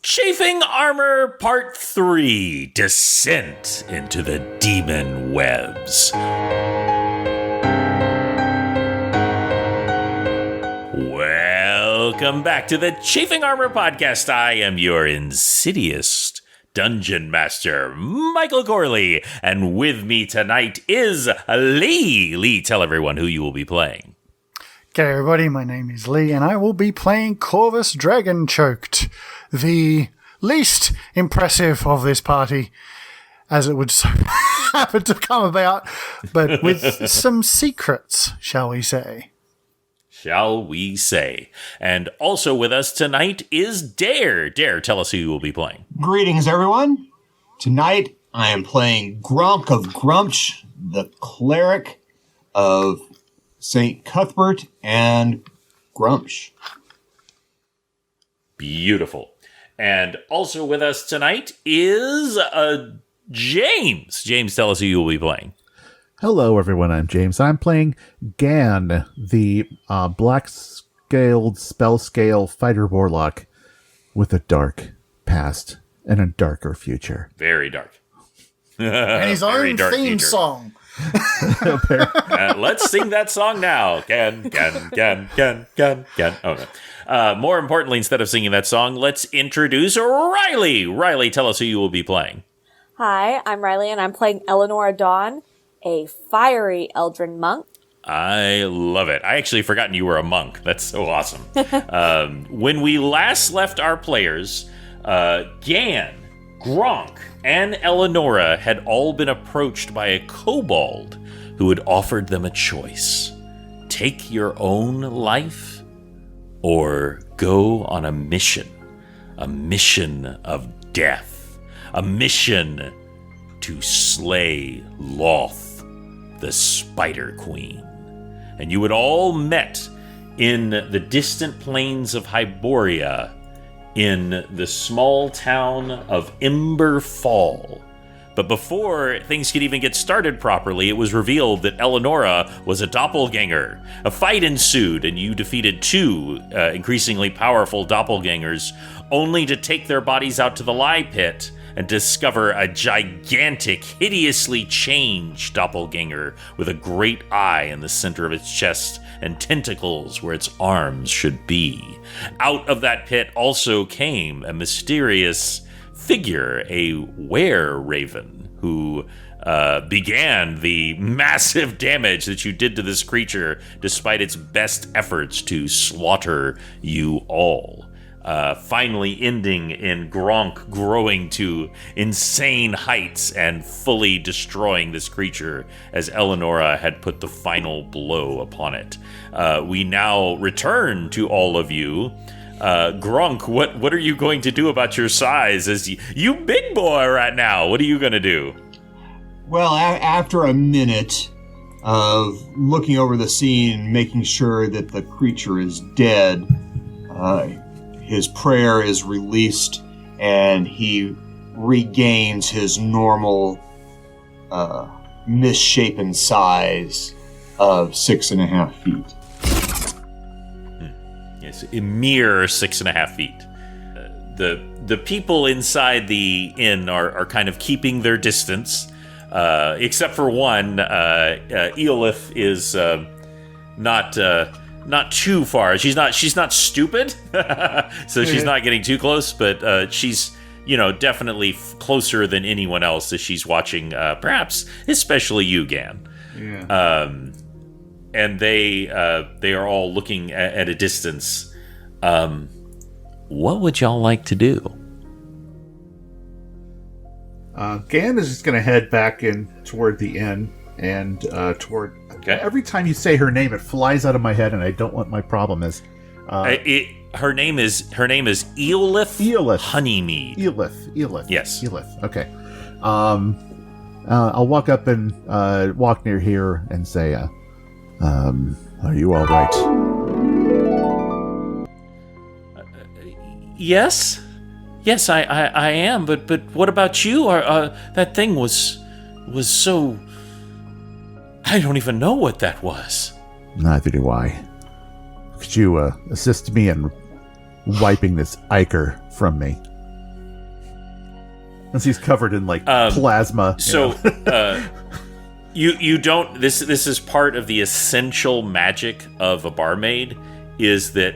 Chafing Armor Part 3, Descent into the Demon Webs. Welcome back to the Chafing Armor Podcast. I am your insidious Dungeon Master, Michael Corley, and with me tonight is Lee. Lee, tell everyone who you will be playing. Okay, everybody, my name is Lee, and I will be playing Corvus Dragonchoked, the least impressive of this party, as it would so happen to come about, but with some secrets, shall we say. And also with us tonight is Dare. Dare, tell us who you will be playing. Greetings, everyone. Tonight, I am playing Gronk of Grumch, the cleric of St. Cuthbert and Grumsh. Beautiful. And also with us tonight is James. James, tell us who you will be playing. Hello, everyone. I'm James. I'm playing Gan, the black-scaled spell scale fighter warlock with a dark past and a darker future. Very dark. And his own theme song. Let's sing that song now. Gan. Oh, no. More importantly, instead of singing that song, let's introduce Riley. Riley, tell us who you will be playing. Hi, I'm Riley, and I'm playing Elenora Dawn, a fiery Eldrin monk. I love it. I actually forgotten you were a monk. That's so awesome. When we last left our players, Gan, Gronk, and Elenora had all been approached by a kobold who had offered them a choice. Take your own life or go on a mission of death, a mission to slay Lolth, the Spider Queen. And you had all met in the distant plains of Hyboria, in the small town of Ember Fall. But before things could even get started properly, it was revealed that Elenora was a doppelganger. A fight ensued, and you defeated two increasingly powerful doppelgangers, only to take their bodies out to the lie pit and discover a gigantic, hideously changed doppelganger with a great eye in the center of its chest and tentacles where its arms should be. Out of that pit also came a mysterious figure, a were-raven, who began the massive damage that you did to this creature despite its best efforts to slaughter you all. Finally ending in Gronk growing to insane heights and fully destroying this creature as Elenora had put the final blow upon it. We now return to all of you. Gronk, what are you going to do about your size as you big boy right now? What are you going to do? Well, after a minute of looking over the scene, making sure that the creature is dead, his prayer is released, and he regains his normal, misshapen size of 6.5 feet. Yes, a mere 6.5 feet. The people inside the inn are kind of keeping their distance, except for one. Eolith is not too far. She's not stupid, so she's not getting too close, but she's, definitely closer than anyone else as she's watching, perhaps especially you, Gan. Yeah. And they are all looking at a distance. What would y'all like to do? Gan is just going to head back in toward the inn and toward... Okay. Every time you say her name, it flies out of my head, and I don't want my problem is... her name is Eolith. Eolith. Honeymead. Eolith. Yes. Eolith. Okay. I'll walk up and walk near here and say, are you all right? Yes. Yes, I am. But what about you? That thing was so... I don't even know what that was. Neither do I. Could you assist me in wiping this ichor from me? As he's covered in like plasma. So you don't. This is part of the essential magic of a barmaid, is that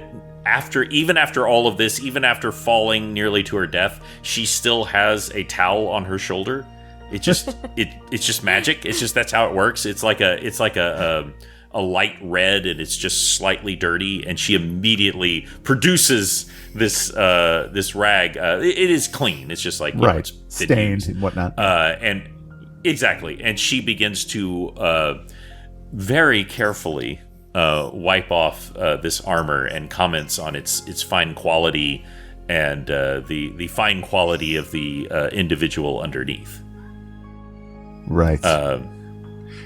even after all of this, even after falling nearly to her death, she still has a towel on her shoulder. It just it's just magic. It's just that's how it works. It's like a light red, and it's just slightly dirty, and she immediately produces this rag. It is clean. It's just like right, stained and whatnot. And exactly, and she begins to very carefully wipe off this armor and comments on its fine quality and the fine quality of the individual underneath. Right.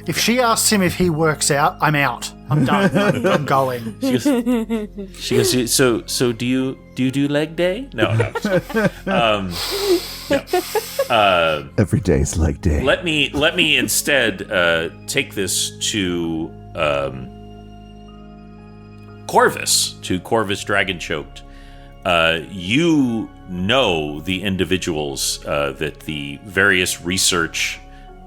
If she asks him if he works out, I'm out. I'm done. I'm going. She goes. So do you do leg day? No. No. Every day's leg day. Let me instead take this to Corvus Dragonchoked. You know the individuals that the various research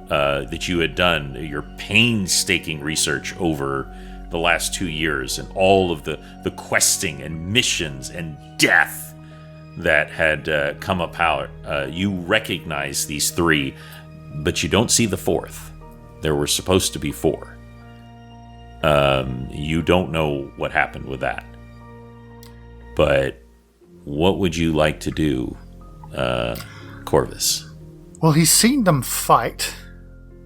that you had done, your painstaking research over the last 2 years, and all of the questing and missions and death that had come about. You recognize these 3, but you don't see the 4th. There were supposed to be 4. You don't know what happened with that. But what would you like to do, Corvus? Well, he's seen them fight,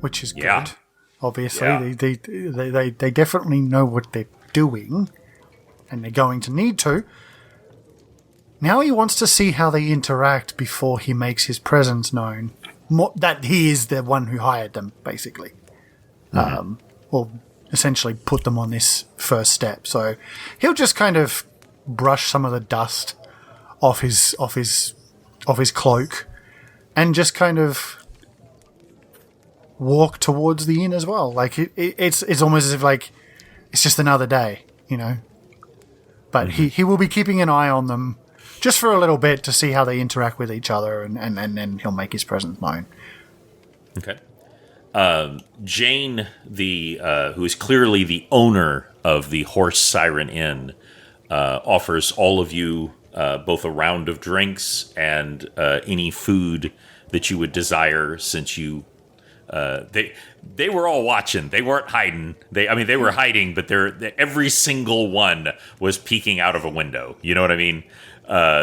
which is good. Yeah. Obviously, Yeah. they definitely know what they're doing, and they're going to need to. Now he wants to see how they interact before he makes his presence known. That he is the one who hired them, basically. Or essentially put them on this first step. So he'll just kind of brush some of the dust off his cloak, and just kind of walk towards the inn as well. Like it's almost as if like it's just another day, you know. But he will be keeping an eye on them just for a little bit to see how they interact with each other, and then he'll make his presence known. Okay. Jane, who is clearly the owner of the Horse Siren Inn, offers all of you both a round of drinks and any food that you would desire, since you they were all watching. They weren't hiding. They were hiding, but every single one was peeking out of a window. You know what I mean?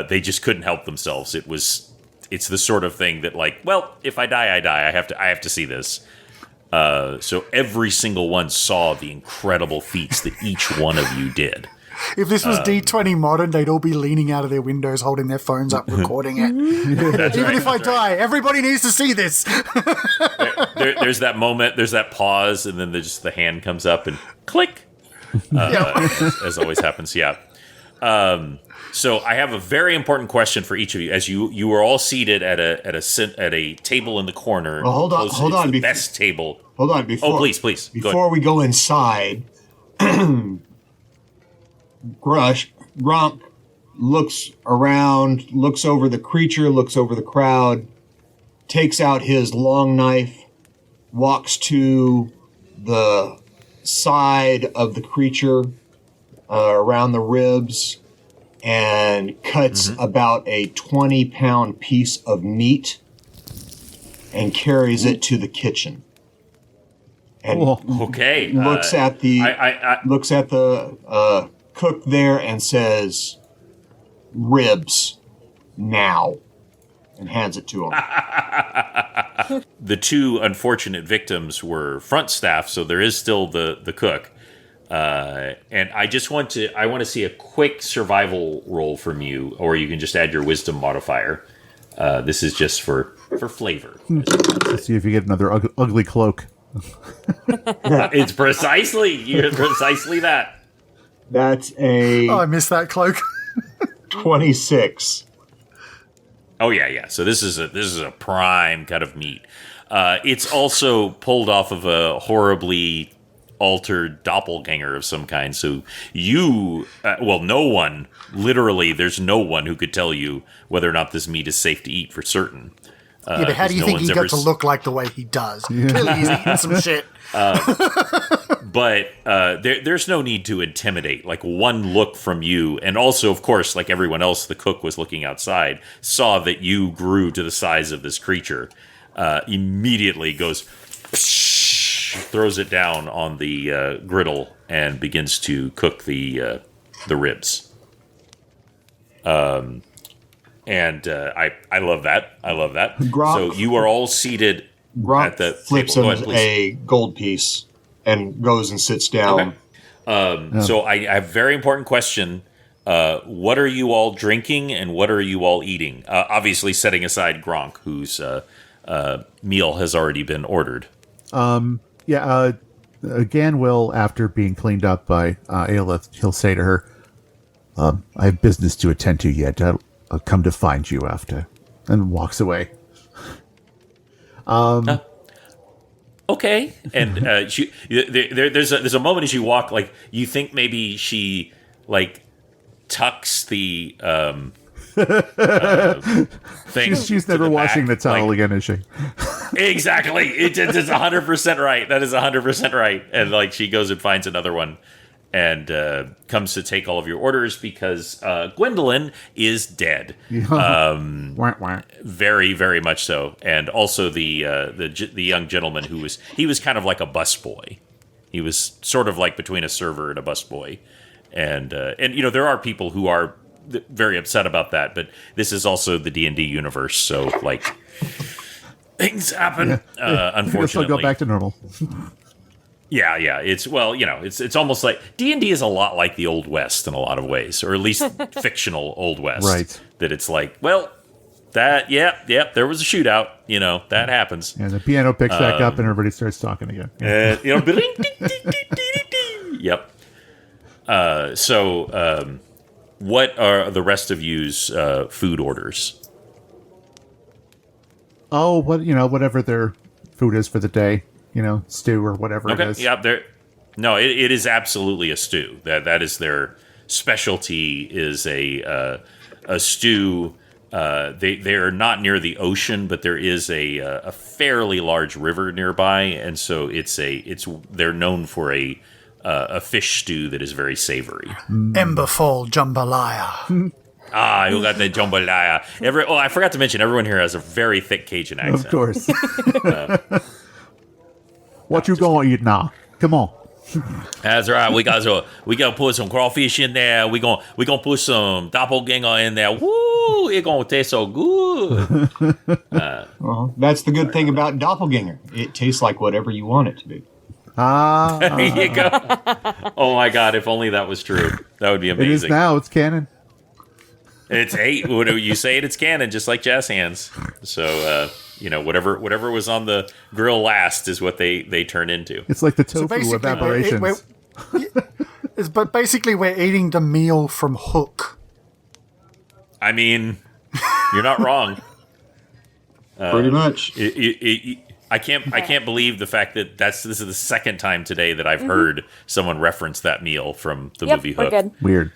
They just couldn't help themselves. It's the sort of thing that, like, well, if I die, I die. I have to see this. So every single one saw the incredible feats that each one of you did. If this was D20 modern, they'd all be leaning out of their windows, holding their phones up, recording it. Even if I die, everybody needs to see this. There's that moment, there's that pause, and then there's the hand comes up and click. As always happens, yeah. So I have a very important question for each of you. As you were all seated at a table in the corner. Well, hold on. The best table. Hold on. Before, please. Before we go inside, Gronk looks around, looks over the creature, looks over the crowd, takes out his long knife, walks to the side of the creature, around the ribs, and cuts about a 20-pound piece of meat and carries it to the kitchen. And okay, looks at the cook there and says, "Ribs now," and hands it to him. The 2 unfortunate victims were front staff, so there is still the cook. And I want to see a quick survival roll from you, or you can just add your wisdom modifier. This is just for flavor. Let's see if you get another ugly cloak. It's precisely that. That's a Oh, I missed that cloak. 26. Oh yeah. So this is a prime cut of meat. It's also pulled off of a horribly altered doppelganger of some kind. So no one, literally, there's no one who could tell you whether or not this meat is safe to eat for certain. Yeah, but how do you think he got to look like the way he does? Clearly he's eating some shit. But there's no need to intimidate. Like, one look from you, and also, of course, like everyone else, the cook was looking outside, saw that you grew to the size of this creature, immediately goes, throws it down on the griddle and begins to cook the ribs. And I love that. I love that. Gronk, so you are all seated at the flips table. him a gold piece and goes and sits down. Okay. So I have a very important question. What are you all drinking and what are you all eating? Obviously, setting aside Gronk, whose meal has already been ordered. Gan will, after being cleaned up by Aelith, he'll say to her, I have business to attend to yet. I'll come to find you after. And walks away. Okay. And there's a moment as you walk, like, you think maybe she, like, tucks the thing. She's never washing the towel again, is she? Exactly. It's 100% right. That is 100% right. And, like, she goes and finds another one and comes to take all of your orders because Gwendolyn is dead. Very, very much so. And also the young gentleman he was kind of like a busboy. He was sort of like between a server and a busboy. And you know, there are people who are very upset about that, but this is also the D&D universe, so, like, things happen. Unfortunately, It'll go back to normal. Yeah. It's, well, you know, it's almost like D&D is a lot like the Old West in a lot of ways, or at least fictional Old West. Right. That it's like, well, that, there was a shootout. You know, that happens. And the piano picks back up, and everybody starts talking again. You know, yep. So, what are the rest of you's food orders? Oh, whatever their food is for the day. You know, stew or whatever it is. Yeah, it is absolutely a stew. That is their specialty. Is a stew. They are not near the ocean, but there is a fairly large river nearby, and so they're known for a fish stew that is very savory. Emberfall jambalaya. You got the jambalaya. I forgot to mention, everyone here has a very thick Cajun accent. Of course. What you gonna eat now? Come on. That's right. We gotta put some crawfish in there. We gonna put some doppelganger in there. Woo! It gonna taste so good. That's the good thing about doppelganger. It tastes like whatever you want it to be. There you go. Oh my God! If only that was true. That would be amazing. It is now. It's canon. It's when you say it, it's canon, just like jazz hands. So you know, whatever was on the grill last is what they turn into. It's like the tofu of aberrations. But basically, we're eating the meal from Hook. I mean, you're not wrong. Pretty much. I can't believe the fact that this is the second time today that I've heard someone reference that meal from the movie Hook. We're good. Weird.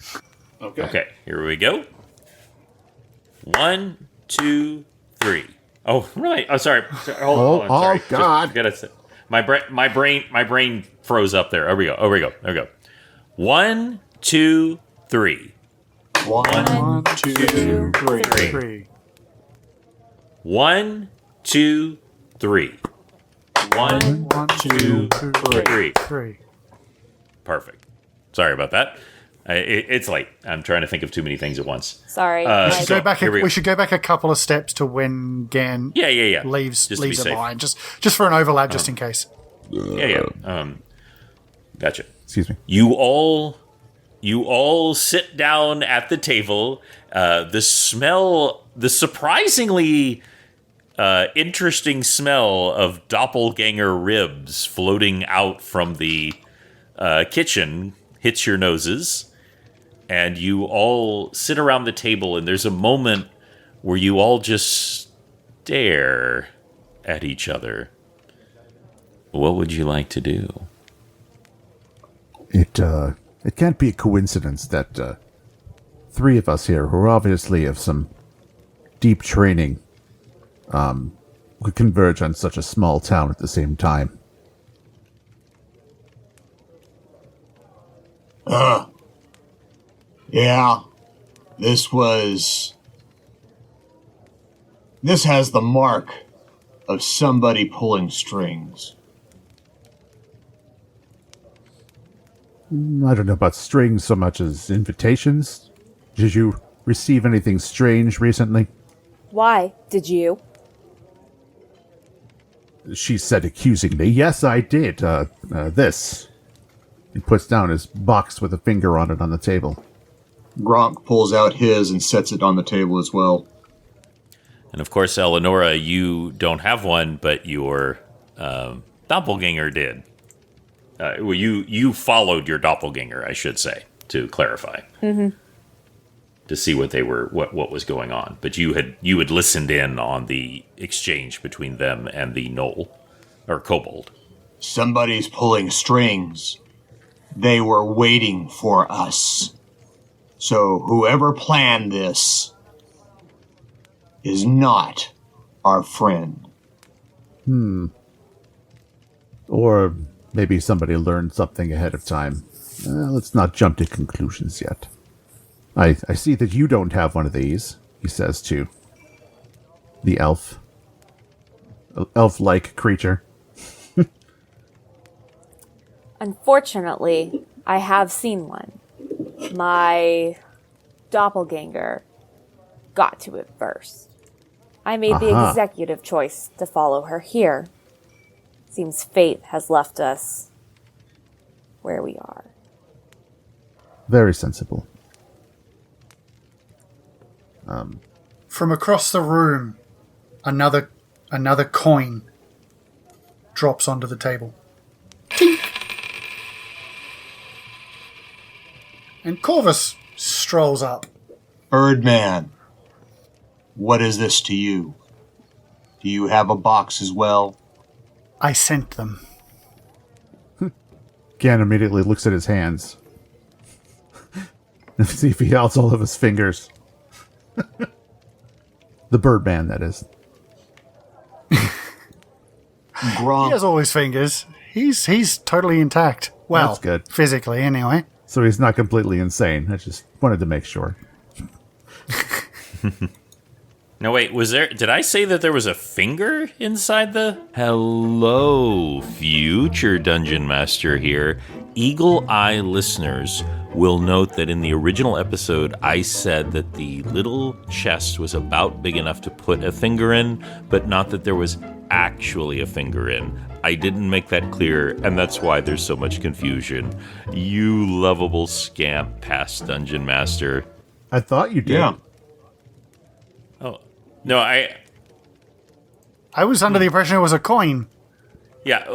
Okay, here we go. 1, 2, 3. Oh, right. Oh, sorry. Hold on. Sorry. God. My brain froze up there. There we go. 1, 2, 3. 1, 2, 3. 1, 2, 3. 1, 2, 3. Perfect. Sorry about that. It's late. I'm trying to think of too many things at once. Sorry. We should go back a couple of steps to when Gan leaves it behind, just for an overlap, just in case. Gotcha. Excuse me. You all sit down at the table. The surprisingly interesting smell of doppelganger ribs floating out from the kitchen hits your noses. And you all sit around the table, and there's a moment where you all just stare at each other. What would you like to do? It can't be a coincidence that three of us here, who are obviously of some deep training, would converge on such a small town at the same time. Yeah. This has the mark of somebody pulling strings. I don't know about strings so much as invitations. Did you receive anything strange recently? Why did you? She said accusingly. Yes, I did. This. He puts down his box with a finger on it on the table. Gronk pulls out his and sets it on the table as well. And of course, Elenora, you don't have one, but your doppelganger did. Well, you followed your doppelganger, I should say, to clarify, to see what was going on. But you had listened in on the exchange between them and the gnoll or kobold. Somebody's pulling strings. They were waiting for us. So whoever planned this is not our friend. Or maybe somebody learned something ahead of time. Let's not jump to conclusions yet. I see that you don't have one of these, he says to the elf. Elf-like creature. Unfortunately, I have seen one. My doppelganger got to it first. I made the executive choice to follow her here. Seems fate has left us where we are. Very sensible. From across the room, another coin drops onto the table. And Corvus strolls up. Birdman, what is this to you? Do you have a box as well? I sent them. Gan immediately looks at his hands. And see if he outs all of his fingers. The Birdman, that is. Gronk, He has all his fingers. He's totally intact. Well, That's good. physically anyway. So he's not completely insane. I just wanted to make sure. No, wait, did I say that there was a finger inside the... Hello, future Dungeon Master here. Eagle Eye listeners will note that in the original episode, I said that the little chest was about big enough to put a finger in, but not that there was actually a finger in. I didn't make that clear, and that's why there's so much confusion. You lovable scamp, past Dungeon Master. I thought you did. yeah. Oh, no, I was under the impression it was a coin. Yeah,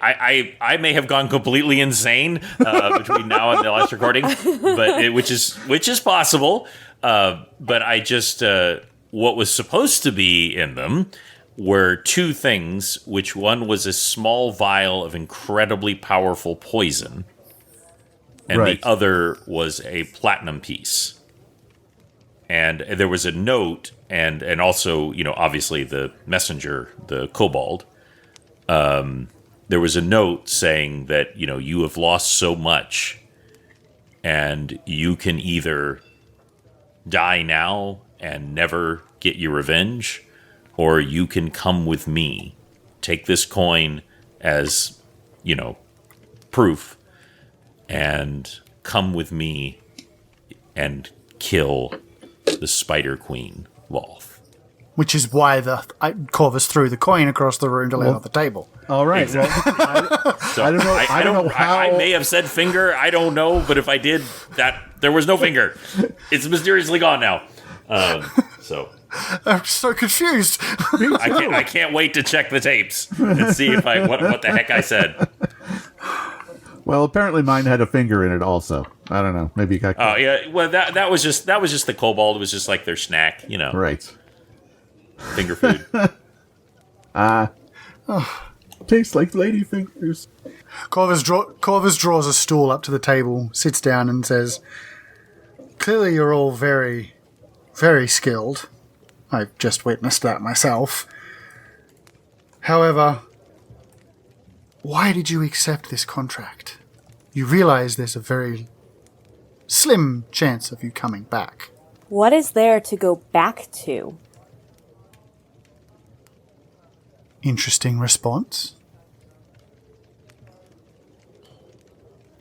I may have gone completely insane between now and the last recording, but which is possible. But I just what was supposed to be in them were two things, which one was a small vial of incredibly powerful poison, and Right. the other was a platinum piece. And there was a note, and also, obviously the messenger, the kobold, there was a note saying that, you have lost so much, and you can either die now and never get your revenge, or you can come with me. Take this coin as, proof, and come with me and kill the Spider Queen, Lolth. Which is why Corvus threw the coin across the room to lay it on the table. All right. So, I don't know. I don't know how. I may have said finger. I don't know, but if I did, there was no finger. It's mysteriously gone now. So I'm so confused. I can't wait to check the tapes and see if what the heck I said. Well, apparently mine had a finger in it also. I don't know. Maybe you got. Oh yeah. Well, that was just the kobold. It was just like their snack, Right. finger food. Tastes like lady fingers. Corvus draws a stool up to the table, sits down and says, "Clearly you're all very, very skilled. I've just witnessed that myself. However, why did you accept this contract? You realize there's a very slim chance of you coming back. What is there to go back to? Interesting response.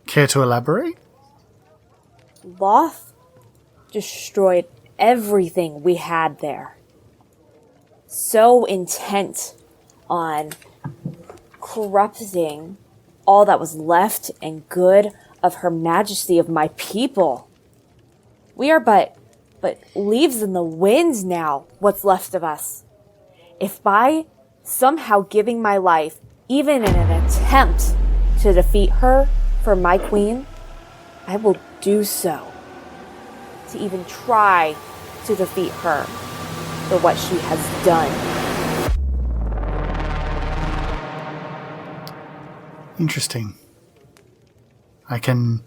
Care to elaborate? Lolth destroyed everything we had there. So intent on corrupting all that was left and good of Her Majesty of my people. We are but leaves in the wind now, what's left of us. If by somehow giving my life, even in an attempt to defeat her for my queen, I will do so. To even try to defeat her for what she has done. Interesting. I can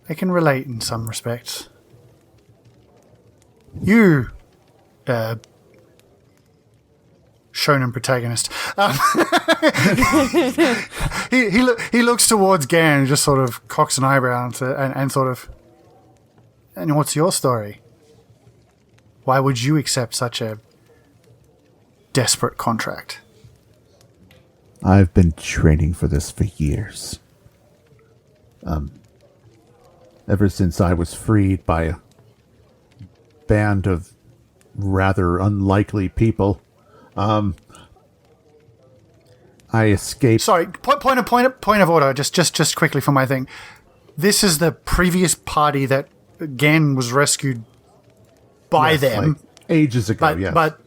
relate in some respects. You, shonen protagonist. He looks towards Gan and just sort of cocks an eyebrow and sort of. And what's your story? Why would you accept such a desperate contract? I've been training for this for years. Ever since I was freed by a band of rather unlikely people, I escaped. Sorry, point of order. Just quickly for my thing. This is the previous party that Gan was rescued by them, like ages ago. Yes, but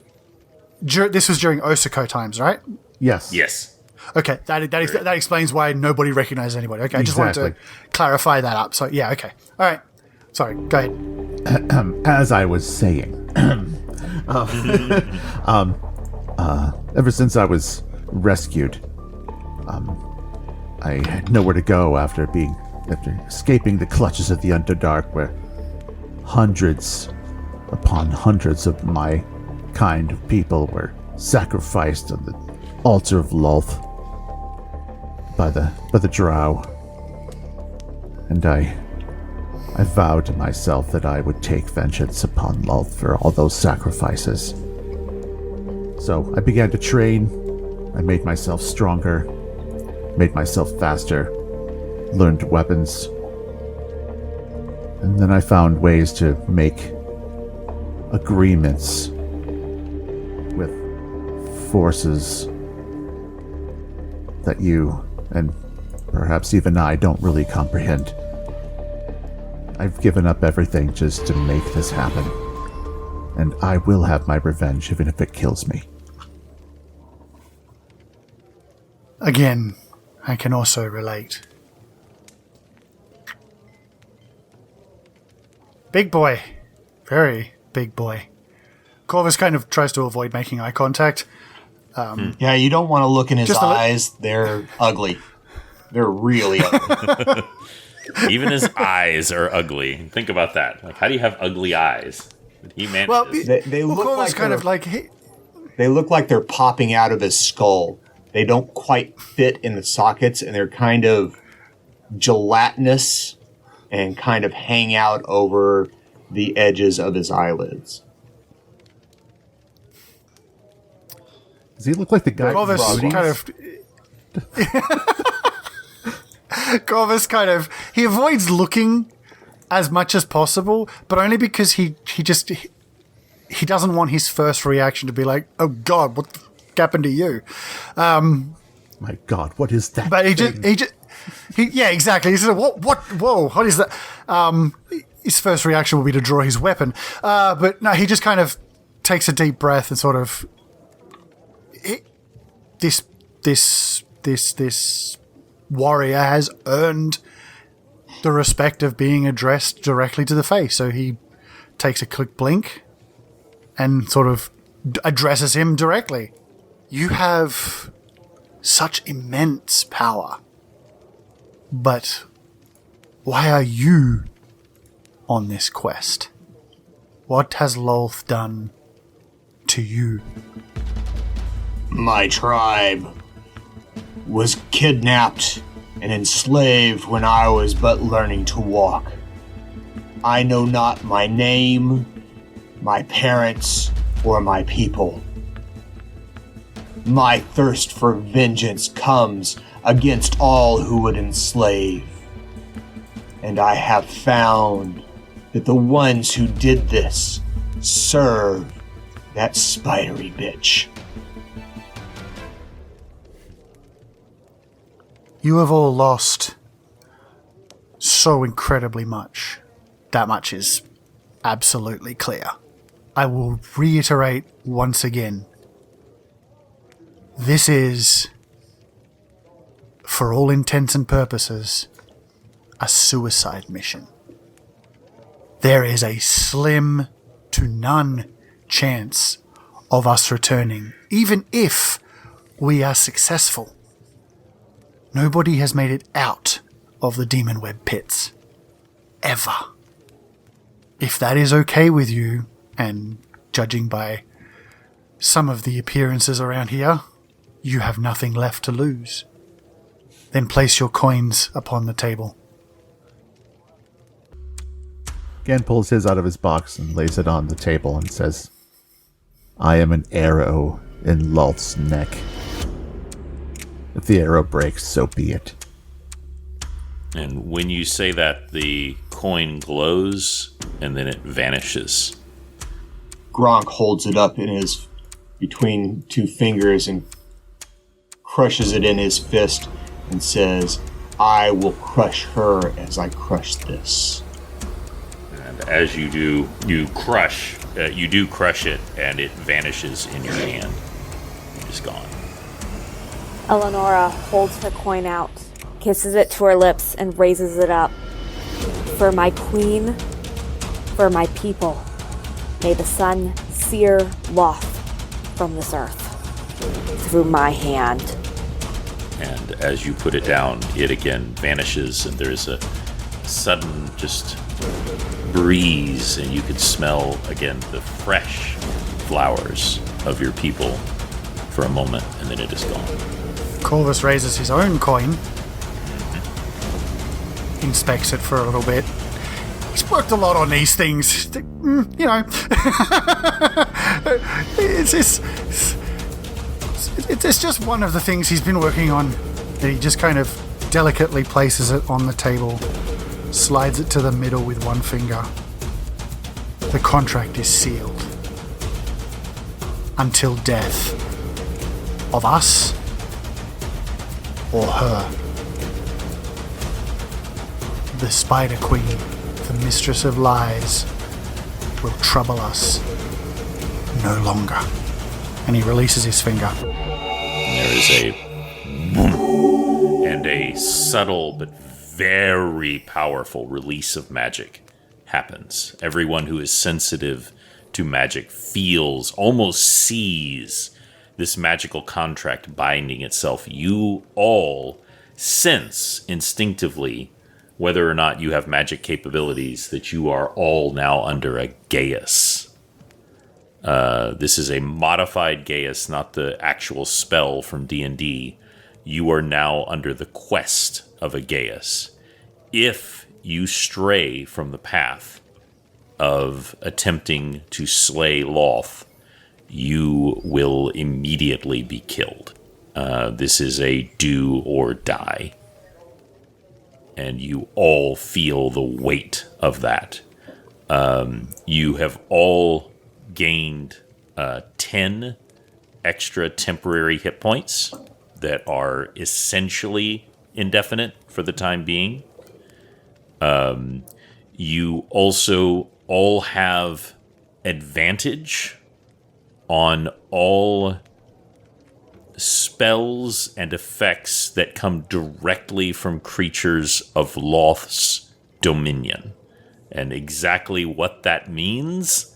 this was during Osako times, right? yes, Yes. Okay, that explains why nobody recognizes anybody. Okay, I just wanted to clarify that up. So yeah, okay, all right. Sorry, go ahead. As I was saying, ever since I was rescued, I had nowhere to go after escaping the clutches of the Underdark, where hundreds upon hundreds of my kind of people were sacrificed on the altar of Lolth by the drow. And I vowed to myself that I would take vengeance upon Lolth for all those sacrifices. So I began to train. I made myself stronger, made myself faster, learned weapons, and then I found ways to make agreements with forces that you, and perhaps even I, don't really comprehend. I've given up everything just to make this happen, and I will have my revenge even if it kills me. Again, I can also relate. Big boy. Very big boy. Corvus kind of tries to avoid making eye contact. Yeah, you don't want to look in his Just a li- eyes. They're ugly. They're really ugly. Even his eyes are ugly. Think about that. Like, how do you have ugly eyes? He manages. Well, They look Corvus like kind they're- of like... They look like they're popping out of his skull. They don't quite fit in the sockets, and they're kind of gelatinous and kind of hang out over the edges of his eyelids. Does he look like the guy from Corvus Rudy's? kind of... Corvus kind of... He avoids looking as much as possible, but only because he doesn't want his first reaction to be like, oh God, what the f- happened to you? My God, what is that? But thing? yeah, exactly. He said, whoa, what is that? His first reaction will be to draw his weapon. But no, he just kind of takes a deep breath and sort of... This warrior has earned the respect of being addressed directly to the face. So he takes a quick blink and sort of addresses him directly. You have such immense power. But why are you on this quest? What has Lolth done to you? My tribe was kidnapped and enslaved when I was but learning to walk. I know not my name, my parents, or my people. My thirst for vengeance comes against all who would enslave. And I have found that the ones who did this serve that spidery bitch. You have all lost so incredibly much. That much is absolutely clear. I will reiterate once again. This is, for all intents and purposes, a suicide mission. There is a slim to none chance of us returning, even if we are successful. Nobody has made it out of the demon web pits. Ever. If that is okay with you, and judging by some of the appearances around here, you have nothing left to lose. Then place your coins upon the table. Gan pulls his out of his box and lays it on the table and says, I am an arrow in Lolth's neck. If the arrow breaks, so be it. And when you say that, the coin glows and then it vanishes. Gronk holds it up in his between two fingers and crushes it in his fist and says, I will crush her as I crush this. And as you do, you do crush it, and it vanishes in your hand. It's gone. Elenora holds her coin out, kisses it to her lips, and raises it up. For my queen, for my people, may the sun sear Lolth from this earth through my hand. And as you put it down, it again vanishes, and there's a sudden just breeze, and you could smell again the fresh flowers of your people for a moment, and then it is gone. Corvus raises his own coin, inspects it for a little bit. He's worked a lot on these things, you know. It's just one of the things he's been working on. He just kind of delicately places it on the table, slides it to the middle with one finger. The contract is sealed until death of us or her. The Spider Queen, the Mistress of Lies, will trouble us no longer. And he releases his finger. There is a boom and a subtle but very powerful release of magic happens. Everyone who is sensitive to magic feels, almost sees this magical contract binding itself. You all sense instinctively, whether or not you have magic capabilities, that you are all now under a geas. This is a modified geas, not the actual spell from D&D. You are now under the quest of a geas. If you stray from the path of attempting to slay Lolth, you will immediately be killed. This is a do or die. And you all feel the weight of that. You have all gained 10 extra temporary hit points that are essentially indefinite for the time being. You also all have advantage on all spells and effects that come directly from creatures of Lolth's dominion. And exactly what that means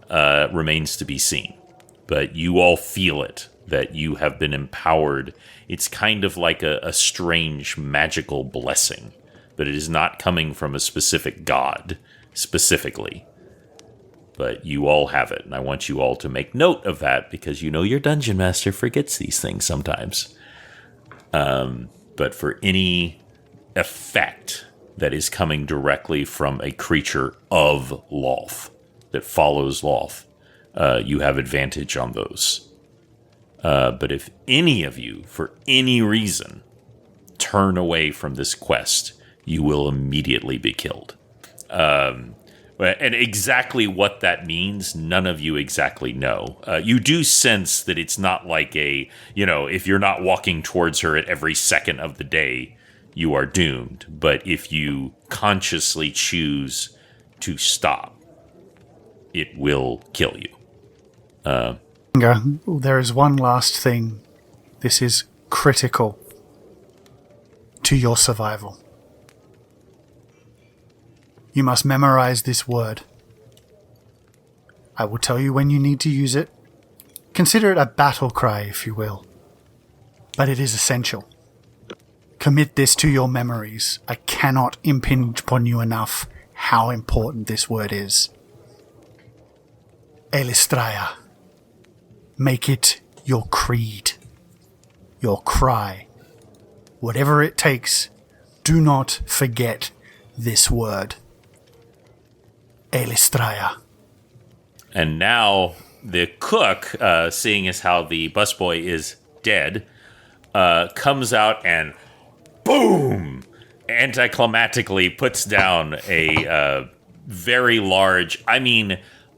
remains to be seen. But you all feel it, that you have been empowered. It's kind of like a strange magical blessing, but it is not coming from a specific god, specifically. but you all have it, and I want you all to make note of that because you know your dungeon master forgets these things sometimes. But for any effect that is coming directly from a creature of Lolth, that follows Lolth, you have advantage on those. But if any of you, for any reason, turn away from this quest, you will immediately be killed. And exactly what that means, none of you exactly know. You do sense that it's not like if you're not walking towards her at every second of the day, you are doomed. But if you consciously choose to stop, it will kill you. There is one last thing. This is critical to your survival. You must memorize this word. I will tell you when you need to use it. Consider it a battle cry, if you will. But it is essential. Commit this to your memories. I cannot impinge upon you enough how important this word is. Elistraya. Make it your creed. Your cry. Whatever it takes, do not forget this word. Elistraya. And now the cook, seeing as how the busboy is dead, comes out and boom! Anticlimactically puts down a very large,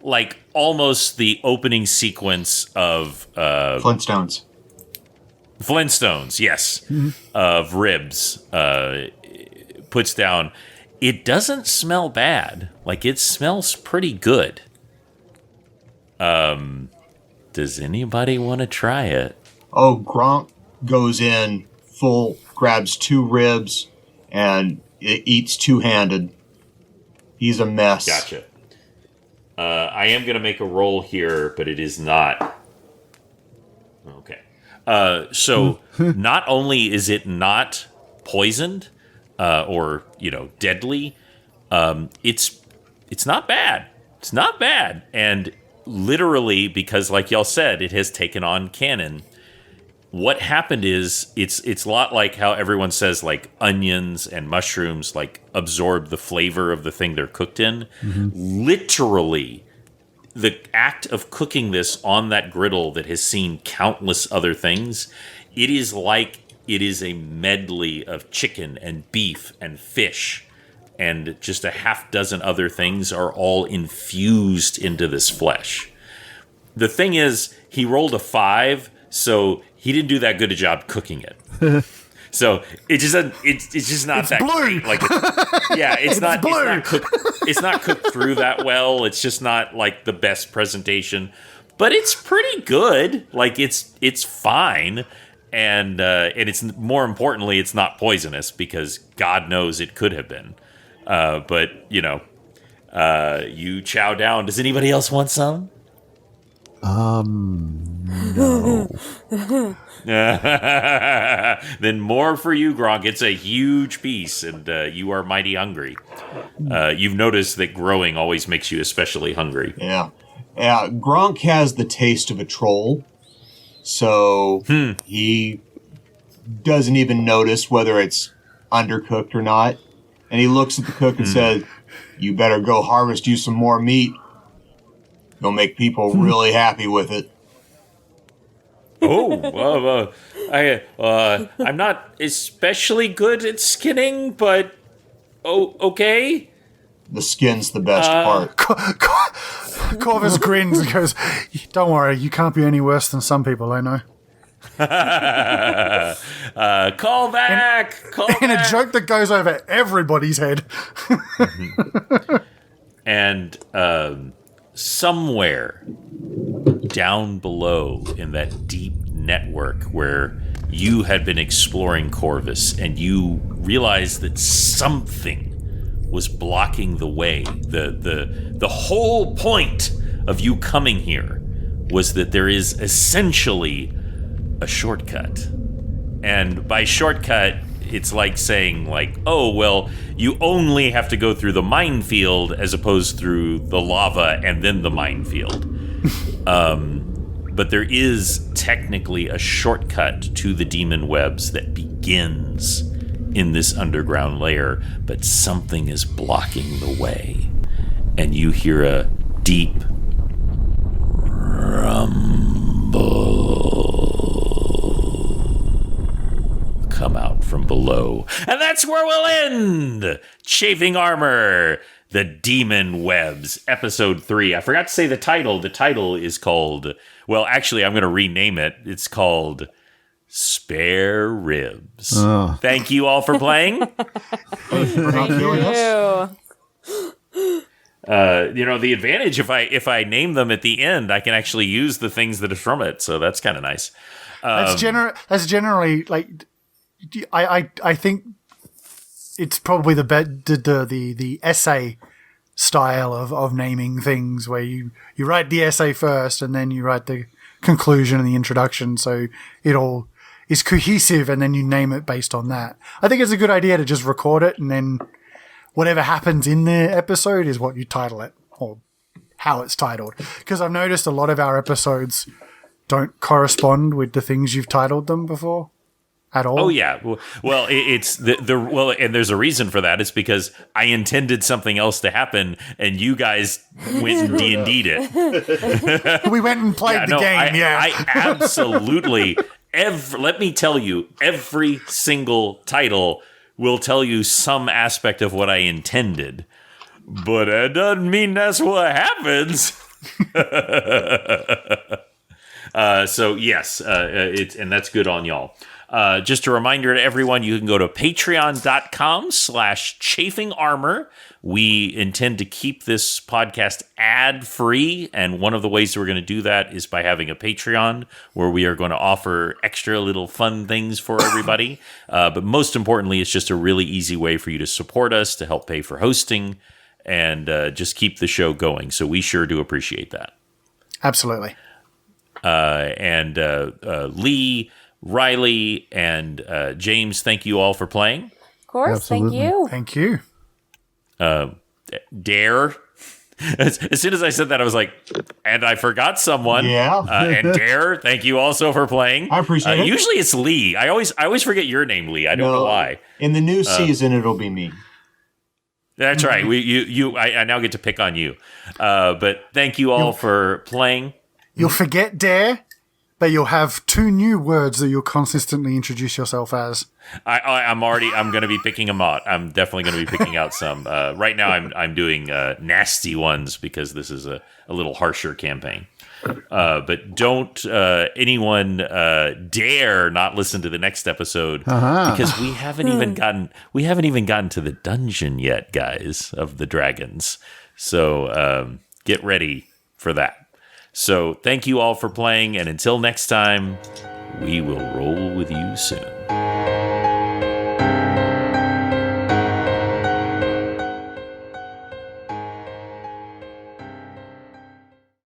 like almost the opening sequence of Flintstones. Flintstones, yes, of ribs. Puts down. It doesn't smell bad. Like, it smells pretty good. Does anybody want to try it? Oh, Gronk goes in full, grabs 2 ribs, and it eats two-handed. He's a mess. Gotcha. I am going to make a roll here, but it is not. Okay. So not only is it not poisoned or deadly, it's not bad. It's not bad. And literally, because like y'all said, it has taken on canon. What happened is it's a lot like how everyone says like onions and mushrooms like absorb the flavor of the thing they're cooked in. Mm-hmm. Literally, the act of cooking this on that griddle that has seen countless other things, it is like it is a medley of chicken and beef and fish and just a half dozen other things are all infused into this flesh. The thing is, he rolled a 5, so he didn't do that good a job cooking it. So it's just not that blue. Great. Like, it's not cooked. It's not cooked through that well. It's just not like the best presentation, but it's pretty good. Like it's fine, and it's more importantly, it's not poisonous because God knows it could have been. But you chow down. Does anybody else want some? No. Then more for you, Gronk. It's a huge piece, and you are mighty hungry. You've noticed that growing always makes you especially hungry. Yeah. Gronk has the taste of a troll, so he doesn't even notice whether it's undercooked or not. And he looks at the cook and says, "You better go harvest you some more meat. You'll make people really happy with it." I'm not especially good at skinning, but okay. The skin's the best part. Corvus grins and goes, "Don't worry, you can't be any worse than some people I know." Call back! In a joke that goes over everybody's head. And somewhere down below in that deep network where you had been exploring Corvus and you realized that something was blocking the way. The whole point of you coming here was that there is essentially a shortcut. And by shortcut, it's like saying like, oh, well, you only have to go through the minefield as opposed through the lava and then the minefield. But there is technically a shortcut to the demon webs that begins in this underground layer, but something is blocking the way. And you hear a deep rumble come out from below. And that's where we'll end Chafing Armor, The Demon Webs, Episode 3. I forgot to say the title. The title is called, well, actually, I'm going to rename it. It's called Spare Ribs. Oh. Thank you all for playing. The advantage if I name them at the end, I can actually use the things that are from it. So that's kind of nice. That's generally like, I think it's probably the essay style of naming things, where you write the essay first and then you write the conclusion and the introduction, so it all is cohesive, and then you name it based on that. I think it's a good idea to just record it, and then whatever happens in the episode is what you title it, or how it's titled. Because I've noticed a lot of our episodes don't correspond with the things you've titled them before at all. Oh yeah, well, it's well, and there's a reason for that. It's because I intended something else to happen, and you guys went and D&D'd it. We went and played the game. I absolutely. Let me tell you, every single title will tell you some aspect of what I intended, but that doesn't mean that's what happens. So yes, and that's good on y'all. Just a reminder to everyone, you can go to patreon.com/chafingarmor. We intend to keep this podcast ad-free, and one of the ways we're going to do that is by having a Patreon where we are going to offer extra little fun things for everybody. But most importantly, it's just a really easy way for you to support us, to help pay for hosting, and just keep the show going. So we sure do appreciate that. Absolutely. And Lee, Riley, and James, thank you all for playing. Of course, Absolutely. thank you. Thank you. Dare. As soon as I said that, I was like, and I forgot someone. Yeah. And Dare, thank you also for playing. I appreciate it. Usually it's Lee. I always forget your name, Lee. I don't know why. In the new season, it'll be me. That's right. I now get to pick on you. But thank you all for playing. You'll forget Dare, but you'll have two new words that you'll consistently introduce yourself as. I'm going to be picking them out. I'm definitely going to be picking out some. Right now I'm doing nasty ones because this is a little harsher campaign. But don't anyone dare not listen to the next episode because we haven't even gotten to the dungeon yet, guys, of the dragons. So get ready for that. So thank you all for playing, and until next time, we will roll with you soon.